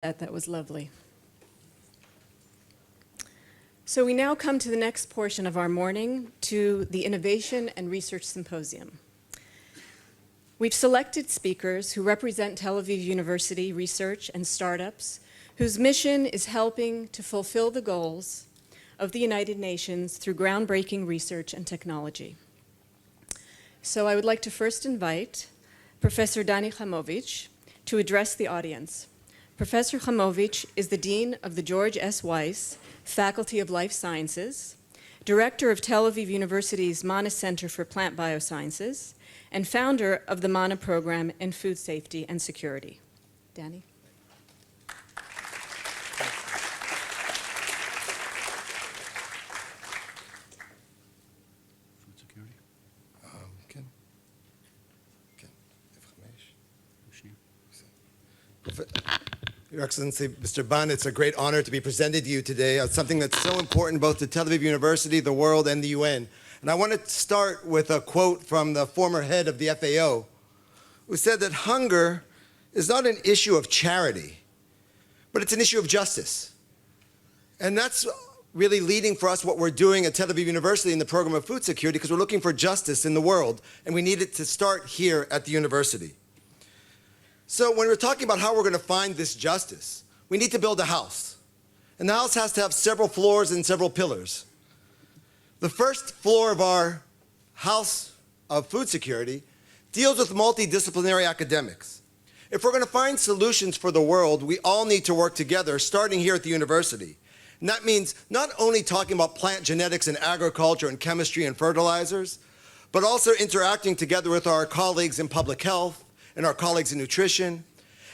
That was lovely. So we now come to the next portion of our morning, to the Innovation and Research Symposium. We've selected speakers who represent Tel Aviv University research and startups, whose mission is helping to fulfill the goals of the United Nations through groundbreaking research and technology. So I would like to first invite Professor Dani Chamovitz to address the audience. Professor Chamovitz is the Dean of the George S. Weiss Faculty of Life Sciences, Director of Tel Aviv University's Manna Center for Plant Biosciences, and founder of the Manna program in food safety and security. Danny? Food security? Your Excellency, Mr. Ban, it's a great honor to be presented to you today on something that's so important both to Tel Aviv University, the world, and the UN. And I want to start with a quote from the former head of the FAO, who said that hunger is not an issue of charity, but it's an issue of justice. And that's really leading for us what we're doing at Tel Aviv University in the program of food security, because we're looking for justice in the world, and we need it to start here at the university. So when we're talking about how we're going to find this justice, we need to build a house. And the house has to have several floors and several pillars. The first floor of our house of food security deals with multidisciplinary academics. If we're going to find solutions for the world, we all need to work together, starting here at the university. And that means not only talking about plant genetics and agriculture and chemistry and fertilizers, but also interacting together with our colleagues in public health, and our colleagues in nutrition,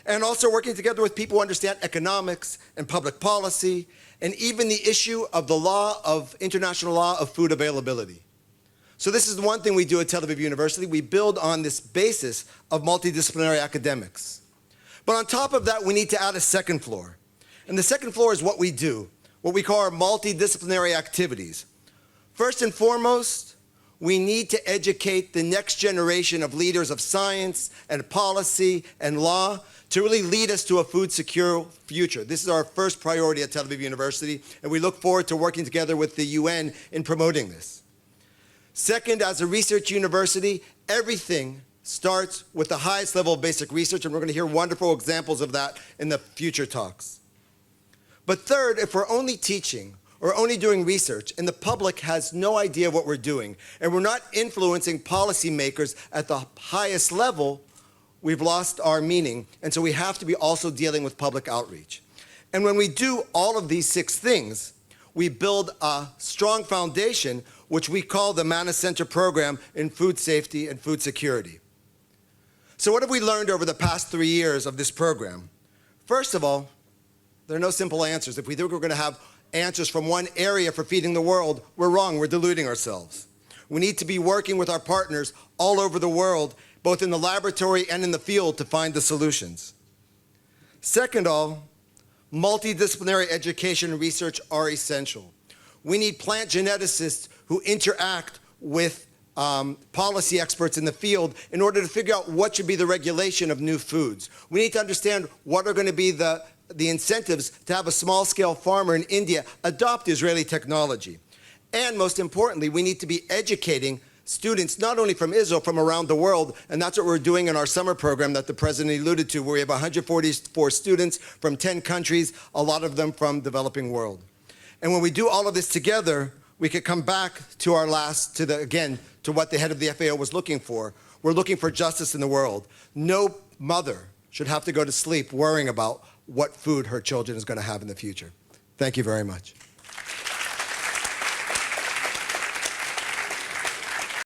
and also working together with people who understand economics and public policy, and even the issue of the international law of food availability. So this is the one thing we do at Tel Aviv University. We build on this basis of multidisciplinary academics. But on top of that, we need to add a second floor. And the second floor is what we do, what we call our multidisciplinary activities. First and foremost, we need to educate the next generation of leaders of science and policy and law to really lead us to a food secure future. This is our first priority at Tel Aviv University, and we look forward to working together with the UN in promoting this. Second, as a research university, everything starts with the highest level of basic research, and we're going to hear wonderful examples of that in the future talks. But third, if we're only teaching or only doing research, and the public has no idea what we're doing, and we're not influencing policymakers at the highest level, we've lost our meaning, and so we have to be also dealing with public outreach. And when we do all of these 6 things, we build a strong foundation, which we call the Manna Center program in food safety and food security. So what have we learned over the past 3 years of this program? First of all, there are no simple answers. If we think we're going to have answers from one area for feeding the world, we're wrong, we're deluding ourselves. We need to be working with our partners all over the world, both in the laboratory and in the field, to find the solutions. Second of all, multidisciplinary education and research are essential. We need plant geneticists who interact with policy experts in the field in order to figure out what should be the regulation of new foods. We need to understand what are going to be the incentives to have a small-scale farmer in India adopt Israeli technology. And most importantly, we need to be educating students not only from Israel, from around the world, and that's what we're doing in our summer program that the President alluded to, where we have 144 students from 10 countries, a lot of them from the developing world. And when we do all of this together, we could come back to our to what the head of the FAO was looking for. We're looking for justice in the world. No mother should have to go to sleep worrying about what food her children is going to have in the future. Thank you very much.